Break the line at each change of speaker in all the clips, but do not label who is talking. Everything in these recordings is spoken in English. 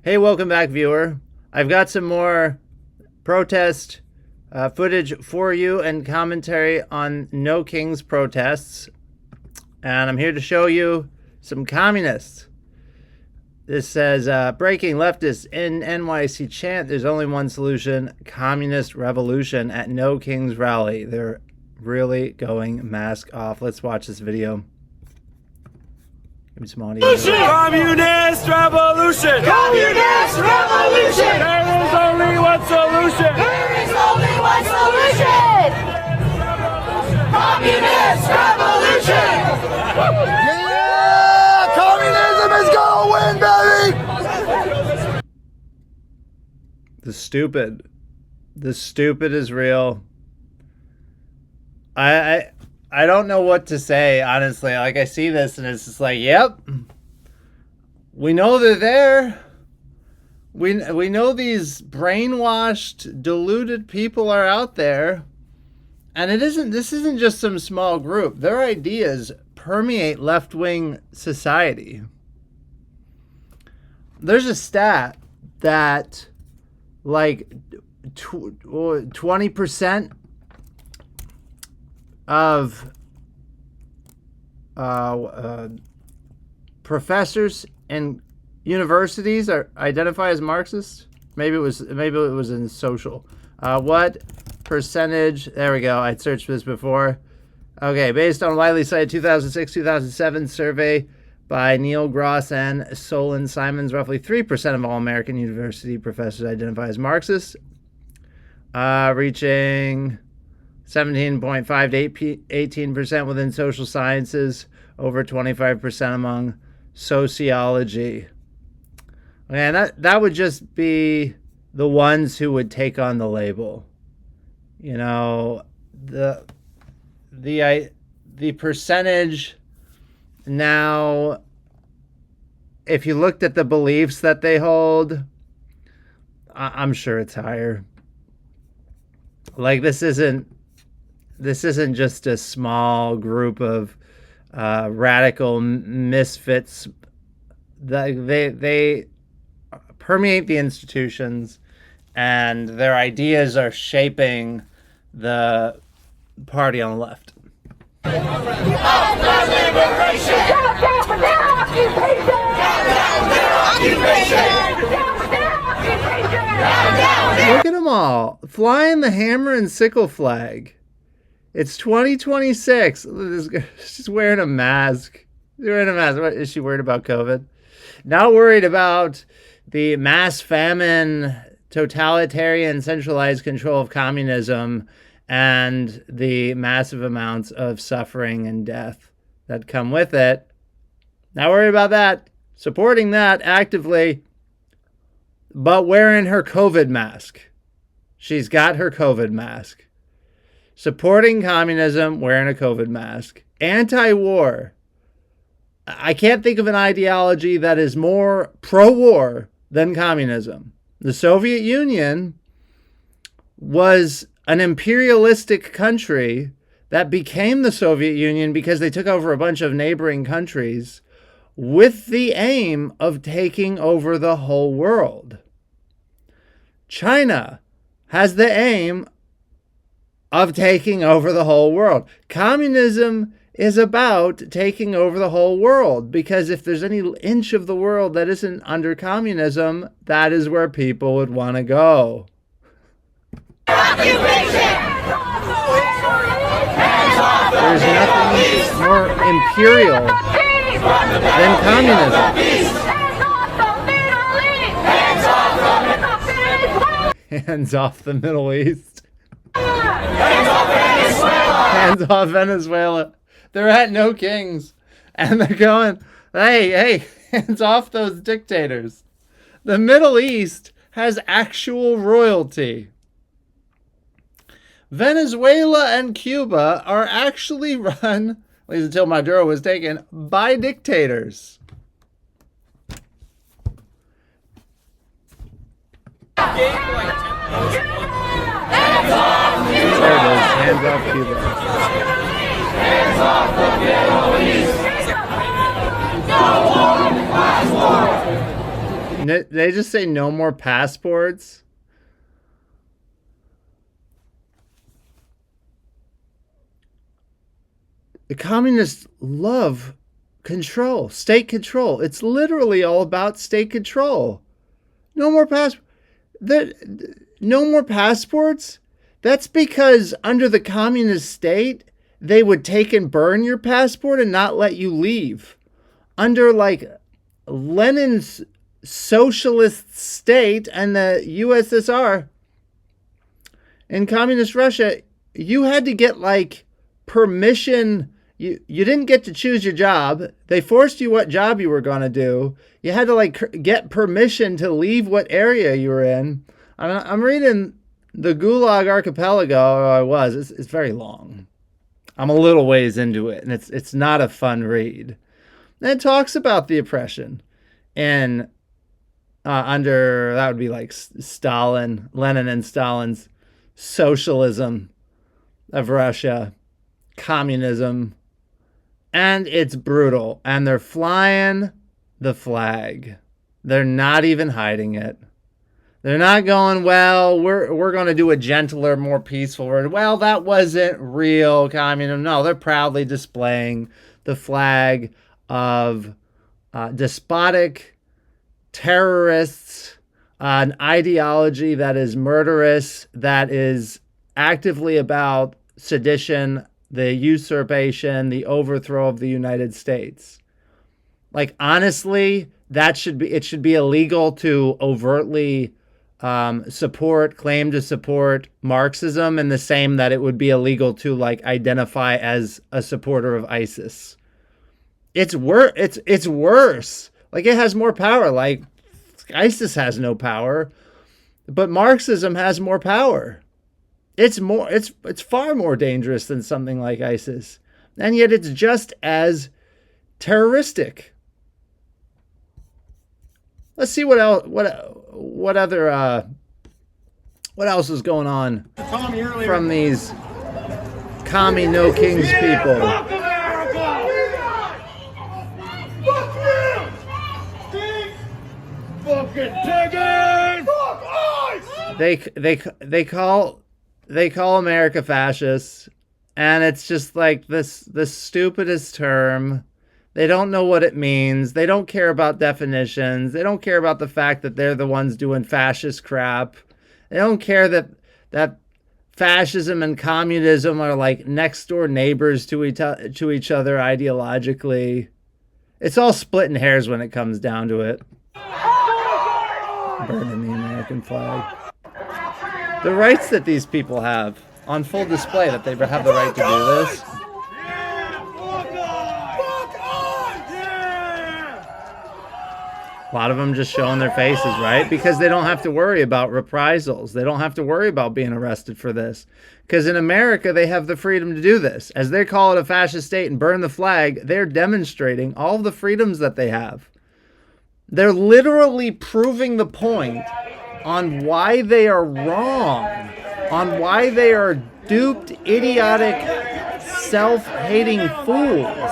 Hey, welcome back, viewer. I've got some more protest footage for you and commentary on No Kings protests. And I'm here to show you some communists. This says, breaking leftists in NYC chant, there's only one solution, communist revolution at No Kings rally. They're really going mask off. Let's watch this video. Give me some audio.
Communist revolution!
Communist revolution!
There is only one solution!
There is only one solution! Communist revolution!
Yeah! Communism is gonna win, baby!
The stupid is real. I don't know what to say, honestly. Like, I see this and it's just like, yep. We know they're there. We know these brainwashed, deluded people are out there. And this isn't just some small group. Their ideas permeate left-wing society. There's a stat that like 20% of professors in universities are identify as Marxists. Maybe it was in social. What percentage? There we go. I searched this before. Okay, based on widely cited 2006-2007 survey by Neil Gross and Solon Simons, roughly 3% of all American university professors identify as Marxists, reaching 17.5 to 18% within social sciences, over 25% among sociology. And that would just be the ones who would take on the label. You know, the percentage now, if you looked at the beliefs that they hold, I'm sure it's higher. Like, this isn't just a small group of radical misfits. They permeate the institutions, and their ideas are shaping the party on the left.
Liberation! Down for their occupation! Down their occupation!
Look at them all flying the hammer and sickle flag. It's 2026. She's wearing a mask. She's wearing a mask. What, is she worried about COVID? Not worried about the mass famine, totalitarian, centralized control of communism, and the massive amounts of suffering and death that come with it. Not worried about that. Supporting that actively, but wearing her COVID mask. She's got her COVID mask. Supporting communism, wearing a COVID mask. Anti-war. I can't think of an ideology that is more pro-war than communism. The Soviet Union was an imperialistic country that became the Soviet Union because they took over a bunch of neighboring countries with the aim of taking over the whole world. China has the aim of taking over the whole world. Communism is about taking over the whole world, because if there's any inch of the world that isn't under communism, that is where people would want to go. There's nothing more imperial than communism. Hands off the Middle East.
Hands off Venezuela!
Hands off Venezuela. They're at No Kings, and they're going, hey, hands off those dictators. The Middle East has actual royalty. Venezuela and Cuba are actually run, at least until Maduro was taken, by dictators.
Hands off Cuba!
There it is, hands off Cuba.
Hands off the Middle East! No war, last war!
They just say no more passports. The communists love control, state control. It's literally all about state control. No more no more passports. That's because under the communist state, they would take and burn your passport and not let you leave. Under like Lenin's socialist state and the USSR in communist Russia, you had to get like permission. You didn't get to choose your job. They forced you what job you were going to do. You had to like get permission to leave what area you were in. I'm reading the Gulag Archipelago, or I was. It's very long. I'm a little ways into it, and it's not a fun read. And it talks about the oppression and under, that would be like Stalin, Lenin and Stalin's socialism of Russia, communism, and it's brutal. And they're flying the flag. They're not even hiding it. They're not going, well, we're going to do a gentler, more peaceful word. Well, that wasn't real communism. No, they're proudly displaying the flag of despotic terrorists, an ideology that is murderous, that is actively about sedition, the usurpation, the overthrow of the United States. Like, honestly, it should be illegal to overtly claim to support Marxism, and the same that it would be illegal to like identify as a supporter of ISIS. It's worse. Like, it has more power. Like, ISIS has no power, but Marxism has more power. It's far more dangerous than something like ISIS, and yet it's just as terroristic. Let's see what else. What else is going on from these commie no kings people?
Fuck America! Fuck you! Fucking piggins! Fuck us!
They call America fascist, and it's just like the stupidest term. They don't know what it means. They don't care about definitions. They don't care about the fact that they're the ones doing fascist crap. They don't care that fascism and communism are like next door neighbors to each other ideologically. It's all splitting hairs when it comes down to it. Burning the American flag. The rights that these people have on full display, that they have the right to do this. A lot of them just showing their faces, right? Because they don't have to worry about reprisals. They don't have to worry about being arrested for this. Because in America, they have the freedom to do this. As they call it a fascist state and burn the flag, they're demonstrating all of the freedoms that they have. They're literally proving the point on why they are wrong, on why they are duped, idiotic, self-hating fools.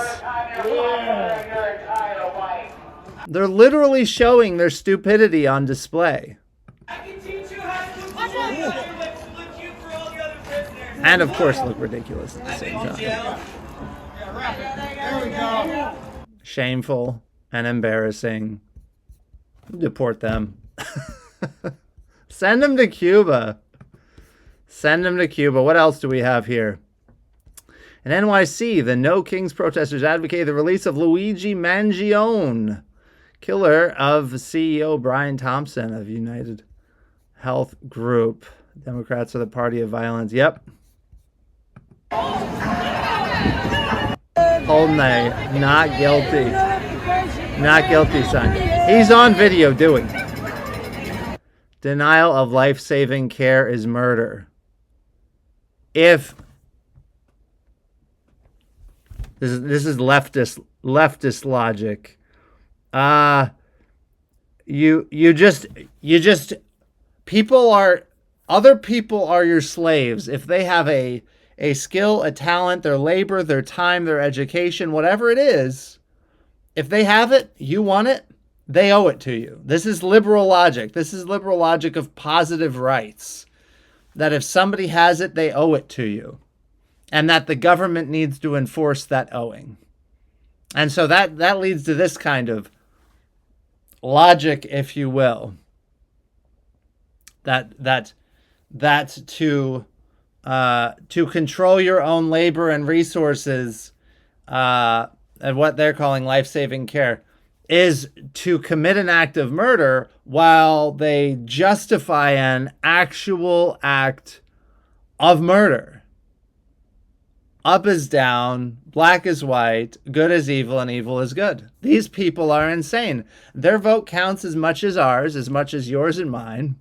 They're literally showing their stupidity on display. And of course look ridiculous at the same time. Shameful and embarrassing. Deport them. Send them to Cuba. Send them to Cuba. What else do we have here? In NYC, the No Kings protesters advocate the release of Louigi Mangione, killer of CEO Brian Thompson of United Health Group. Democrats are the party of violence. Yep. Holnay, not guilty. Not guilty, son. He's on video doing it. Denial of life-saving care is murder. If this is leftist logic. Other people are your slaves. If they have a skill, a talent, their labor, their time, their education, whatever it is, if they have it, you want it, they owe it to you. This is liberal logic. This is liberal logic of positive rights. That if somebody has it, they owe it to you. And that the government needs to enforce that owing. And so that leads to this kind of logic, if you will. That to control your own labor and resources, and what they're calling life-saving care, is to commit an act of murder while they justify an actual act of murder. Up is down, black is white, good is evil, and evil is good. These people are insane. Their vote counts as much as ours, as much as yours and mine.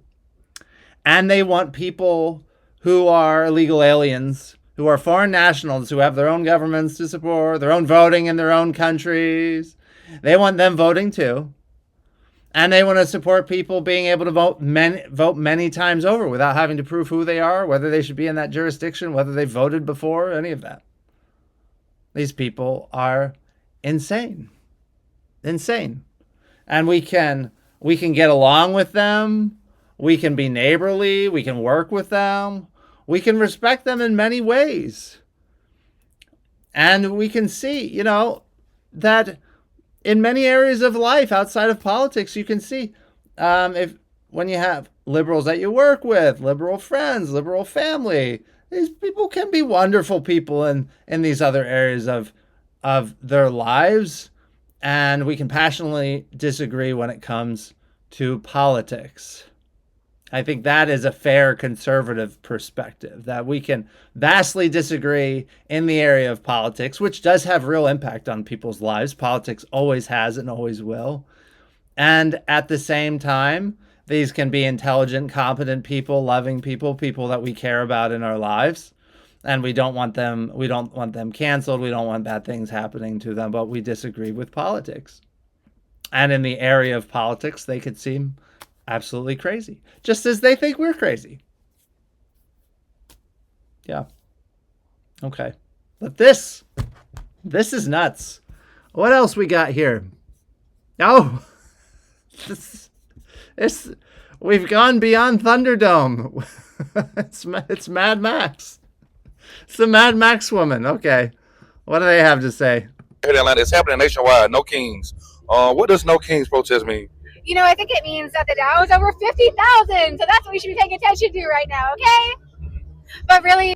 And they want people who are illegal aliens, who are foreign nationals, who have their own governments to support, their own voting in their own countries. They want them voting too. And they want to support people being able to vote many times over without having to prove who they are, whether they should be in that jurisdiction, whether they voted before, any of that. These people are insane. Insane. And we can get along with them. We can be neighborly. We can work with them. We can respect them in many ways. And we can see, that in many areas of life outside of politics, you can see when you have liberals that you work with, liberal friends, liberal family, these people can be wonderful people in these other areas of their lives. And we can passionately disagree when it comes to politics. I think that is a fair conservative perspective, that we can vastly disagree in the area of politics, which does have real impact on people's lives. Politics always has and always will. And at the same time, these can be intelligent, competent people, loving people, people that we care about in our lives. And we don't want them canceled. We don't want bad things happening to them, but we disagree with politics. And in the area of politics, they could seem absolutely crazy, just as they think we're crazy. Yeah. Okay. But this is nuts. What else we got here? Oh, we've gone beyond Thunderdome. It's Mad Max. It's the Mad Max woman. Okay. What do they have to say?
In Atlanta, it's happening nationwide. No Kings. What does No Kings protest mean?
I think it means that the Dow is over 50,000. So that's what we should be paying attention to right now, okay? But really,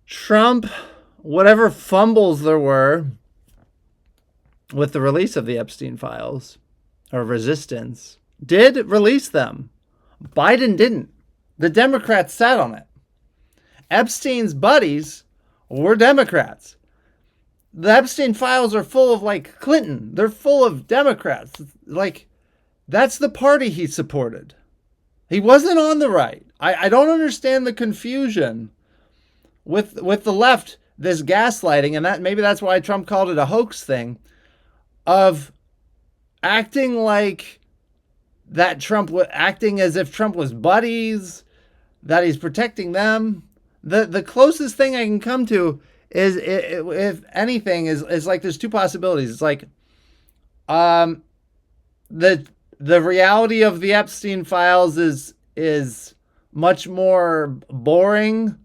Trump, whatever fumbles there were with the release of the Epstein files, or resistance, did release them. Biden didn't. The Democrats sat on it. Epstein's buddies were Democrats. The Epstein files are full of Clinton. They're full of Democrats. That's the party he supported. He wasn't on the right. I don't understand the confusion with the left, this gaslighting, and maybe that's why Trump called it a hoax thing, of acting like that acting as if Trump was buddies, that he's protecting them. The closest thing I can come to is, if anything, is there's two possibilities. It's the reality of the Epstein files is much more boring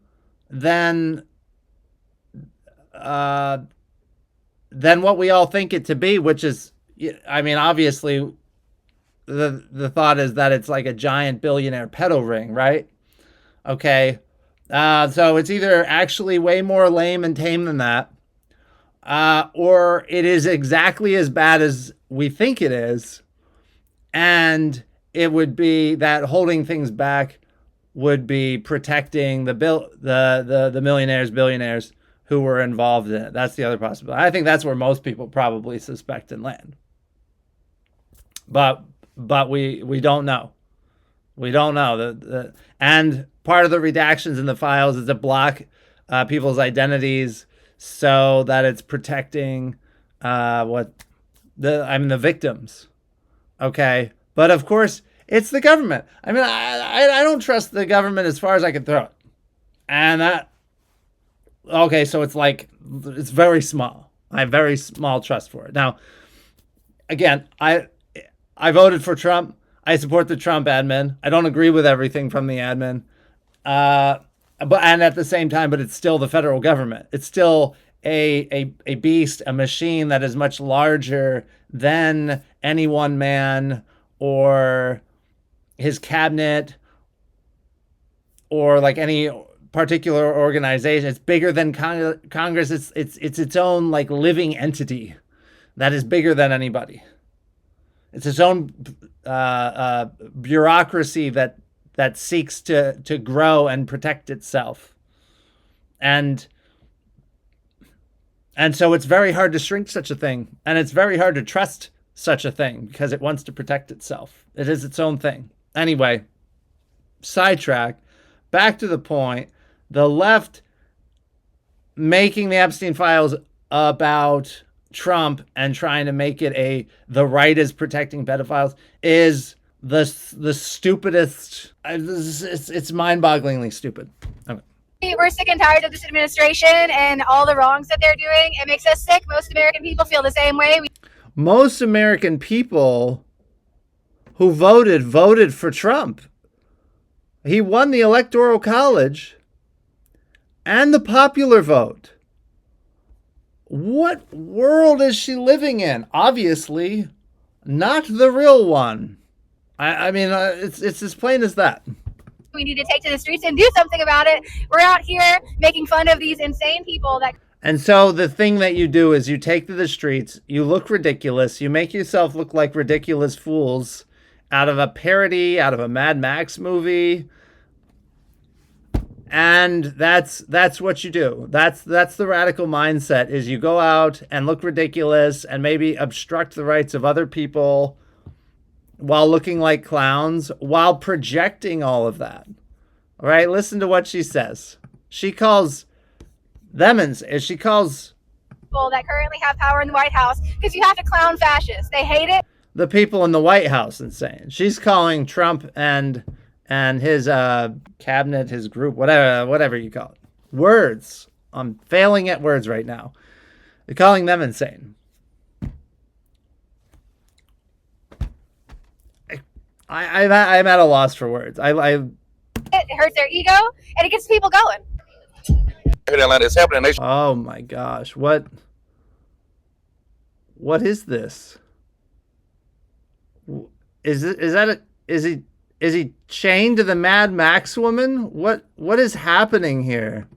than what we all think it to be, which is, obviously the thought is that it's like a giant billionaire pedo ring, right? Okay. So it's either actually way more lame and tame than that, or it is exactly as bad as we think it is. And it would be that holding things back would be protecting the millionaires, billionaires who were involved in it. That's the other possibility. I think that's where most people probably suspect and land. But we don't know. We don't know. And part of the redactions in the files is to block people's identities so that it's protecting the victims. Okay. But of course, it's the government. I don't trust the government as far as I can throw it. And so it's very small. I have very small trust for it. Now, again, I voted for Trump. I support the Trump admin. I don't agree with everything from the admin. And at the same time, but it's still the federal government. It's still a beast, a machine that is much larger than any one man or his cabinet or like any particular organization. It's bigger than Congress. It's its own like living entity that is bigger than anybody. It's its own bureaucracy that seeks to grow and protect itself. And so it's very hard to shrink such a thing. And it's very hard to trust such a thing because it wants to protect itself. It is its own thing. Anyway, sidetrack. Back to the point. The left making the Epstein files about Trump and trying to make it the right is protecting pedophiles is the stupidest. It's mind-bogglingly stupid. Okay.
We're sick and tired of this administration and all the wrongs that they're doing. It makes us sick. Most American people feel the same way.
Most American people who voted for Trump. He won the Electoral College and the popular vote. What world is she living in? Obviously, not the real one. I mean, it's as plain as that.
We need to take to the streets and do something about it. We're out here making fun of these insane people that.
And so the thing that you do is you take to the streets, you look ridiculous, you make yourself look like ridiculous fools out of a parody, out of a Mad Max movie. And that's what you do. That's the radical mindset is you go out and look ridiculous and maybe obstruct the rights of other people while looking like clowns, while projecting all of that. All right, listen to what she says. She calls she calls
people that currently have power in the White House because you have to clown fascists. They hate it.
The people in the White House insane. She's calling Trump and his cabinet, his group, whatever you call it. Words. I'm failing at words right now. They're calling them insane. I'm at a loss for words.
It hurts their ego and it gets people going.
It's happening.
Oh my gosh! What is this? Is he chained to the Mad Max woman? What is happening here?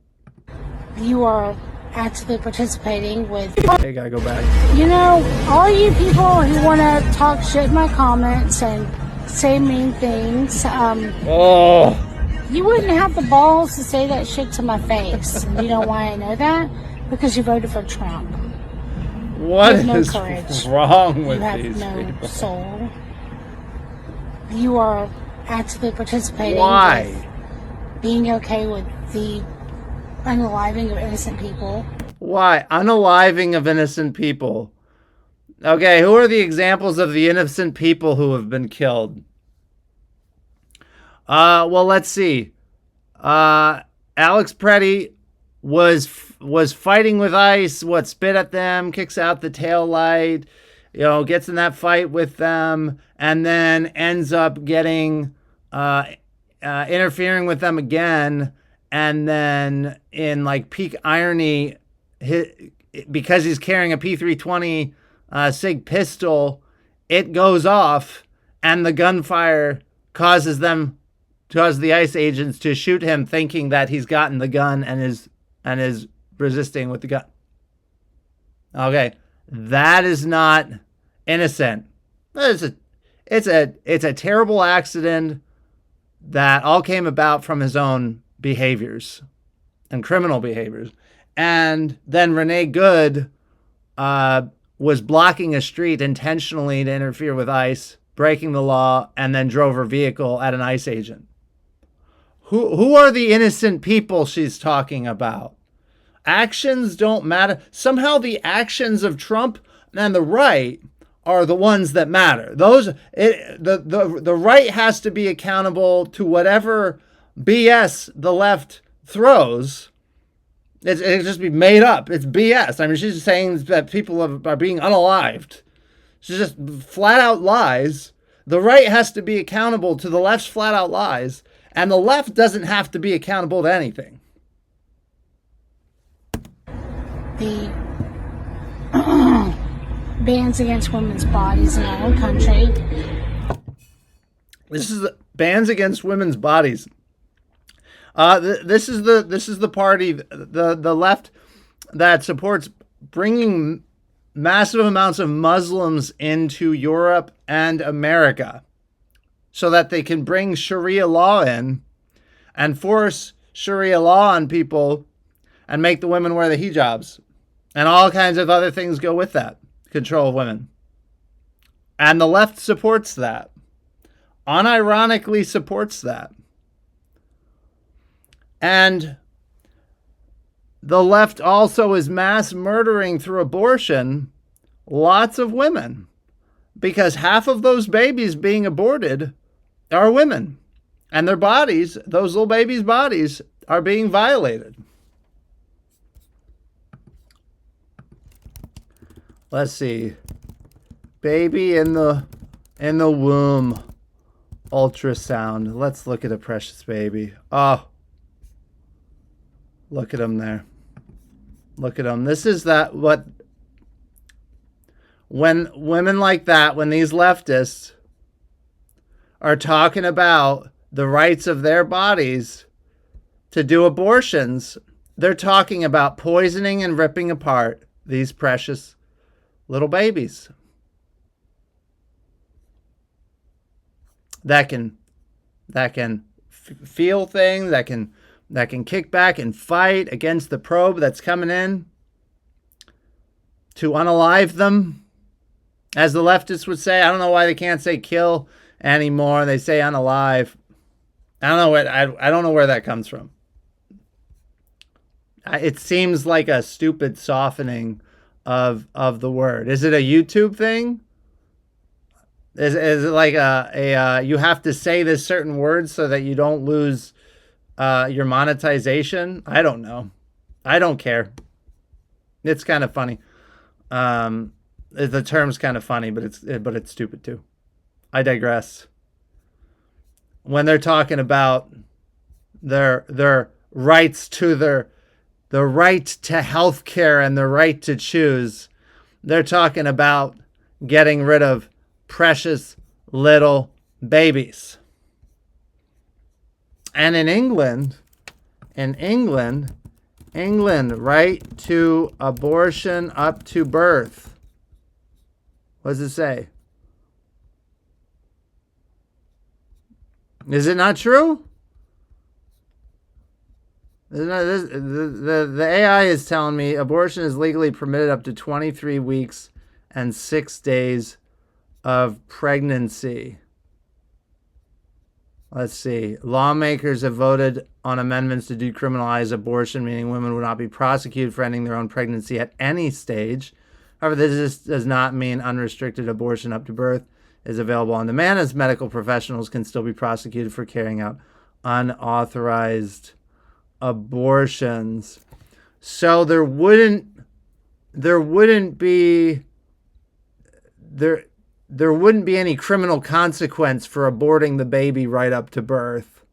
You are actively participating with.
Hey, gotta go back.
You know, all you people who want to talk shit in my comments and say mean things. You wouldn't have the balls to say that shit to my face. You know why I know that? Because you voted for Trump.
What is
courage.
wrong with
these
people?
You have no soul. You are actively participating.
Why?
With being okay with the unaliving of innocent people.
Why? Unaliving of innocent people. Okay, who are the examples of the innocent people who have been killed? Well, let's see. Alex Preddy was fighting with ICE, spit at them, kicks out the tail light, gets in that fight with them, and then ends up getting, interfering with them again. And then in like peak irony, because he's carrying a P320 SIG pistol, it goes off and the gunfire causes the ICE agents to shoot him, thinking that he's gotten the gun and is resisting with the gun. Okay, that is not innocent. It's a terrible accident that all came about from his own behaviors and criminal behaviors. And then Renee Good was blocking a street intentionally to interfere with ICE, breaking the law, and then drove her vehicle at an ICE agent. Who are the innocent people she's talking about? Actions don't matter. Somehow the actions of Trump and the right are the ones that matter. The right has to be accountable to whatever BS the left throws. It just be made up. It's BS. I mean, she's saying that people are being unalived. It's just flat out lies. The right has to be accountable to the left's flat out lies, and the left doesn't have to be accountable to anything.
The bans against women's bodies in our own country.
This is the bans against women's bodies. This is the party, the left, that supports bringing massive amounts of Muslims into Europe and America so that they can bring Sharia law in and force Sharia law on people and make the women wear the hijabs. And all kinds of other things go with that. Control of women. And the left supports that. Unironically supports that. And the left also is mass murdering through abortion lots of women. Because half of those babies being aborted are women. And their bodies, those little babies' bodies, are being violated. Let's see. Baby in the womb. Ultrasound. Let's look at a precious baby. Oh. Look at him there. Look at him. This is that what when women like that, when these leftists are talking about the rights of their bodies to do abortions, they're talking about poisoning and ripping apart these precious little babies that can feel things, that can kick back and fight against the probe that's coming in to unalive them. As the leftists would say, I don't know why they can't say kill anymore. They say unalive. I don't know where that comes from. It seems like a stupid softening of the word. Is it a YouTube thing? Is it like you have to say this certain word so that you don't lose your monetization? I don't know. I don't care. It's kind of funny. The term's kind of funny, but it's stupid too. I digress. When they're talking about their rights to the right to health care and the right to choose, they're talking about getting rid of precious little babies. And in England, right to abortion up to birth. What does it say? Is it not true? The AI is telling me abortion is legally permitted up to 23 weeks and 6 days of pregnancy. Let's see. Lawmakers have voted on amendments to decriminalize abortion, meaning women would not be prosecuted for ending their own pregnancy at any stage. However, this does not mean unrestricted abortion up to birth is available on demand, as medical professionals can still be prosecuted for carrying out unauthorized abortions. So there wouldn't be any criminal consequence for aborting the baby right up to birth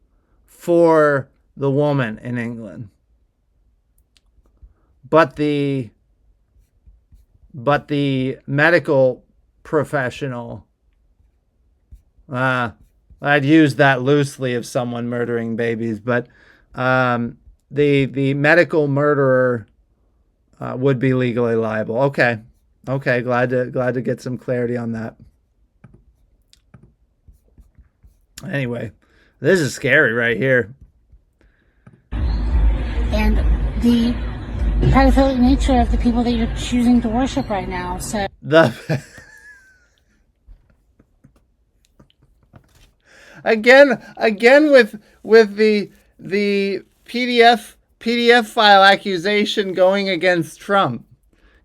for the woman in England. But the medical professional, I'd use that loosely of someone murdering babies, but the medical murderer would be legally liable. Okay, glad to get some clarity on that. Anyway, this is scary right here.
And the pedophilic nature of the people that you're choosing to worship right now. So
again with the PDF file accusation going against Trump,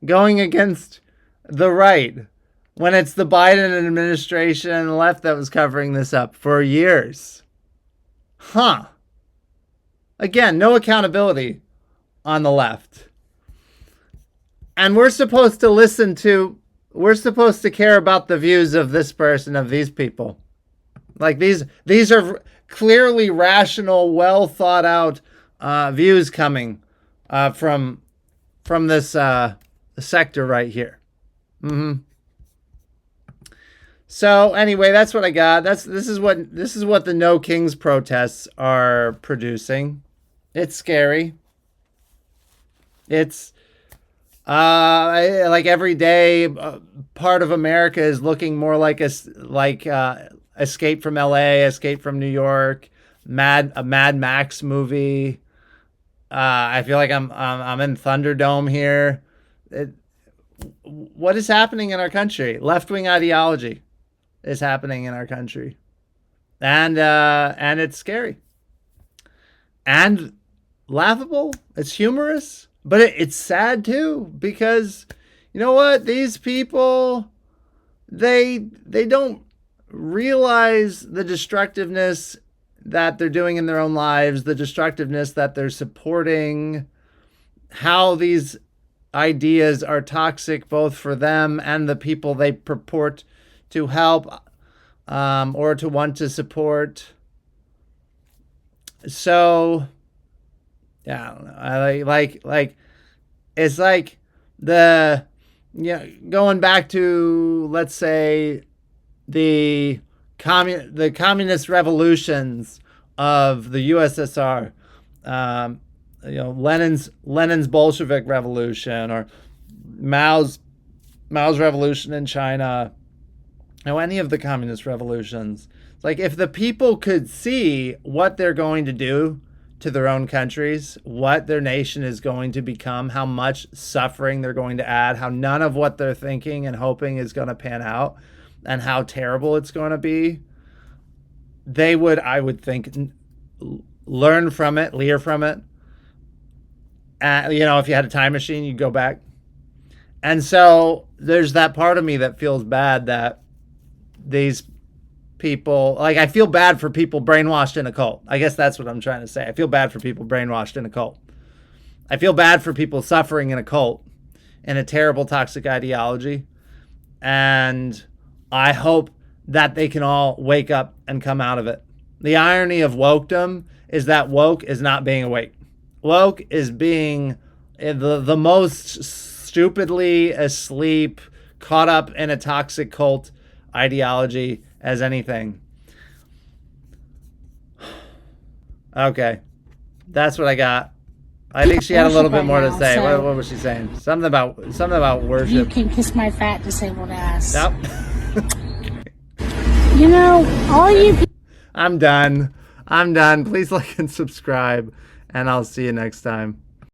going against the right, when it's the Biden administration and the left that was covering this up for years. Again, no accountability on the left. And we're supposed to listen to we're supposed to care about the views of this person, of these people. Like these are clearly rational, well thought out views coming from this sector right here. So anyway, that's what I got. This is what the No Kings protests are producing. It's scary. It's like every day, part of America is looking more like Escape from LA, Escape from New York, a Mad Max movie. I feel like I'm in Thunderdome here. What is happening in our country? Left-wing ideology is happening in our country, and it's scary and laughable. It's humorous, but it's sad too, because you know what? These people, they don't realize the destructiveness that they're doing in their own lives, the destructiveness that they're supporting, how these ideas are toxic both for them and the people they purport to help or to want to support. So yeah, I don't know. I like it's like going back to, let's say, the communist revolutions of the USSR, Lenin's Bolshevik revolution, or Mao's revolution in China, any of the communist revolutions. It's like, if the people could see what they're going to do to their own countries, what their nation is going to become, how much suffering they're going to add, how none of what they're thinking and hoping is going to pan out, and how terrible it's going to be, they would, I would think, learn from it, lear from it. If you had a time machine, you'd go back. And so there's that part of me that feels bad that these people, like, I feel bad for people brainwashed in a cult. I guess that's what I'm trying to say. I feel bad for people brainwashed in a cult. I feel bad for people suffering in a cult, in a terrible toxic ideology. And I hope that they can all wake up and come out of it. The irony of wokedom is that woke is not being awake. Woke is being the most stupidly asleep, caught up in a toxic cult ideology as anything. Okay. That's what I got. I think she had a little bit more to say.
So
what was she saying? Something about worship.
you can kiss my fat disabled ass.
Yep.
All you people.
I'm done. Please like and subscribe, and I'll see you next time.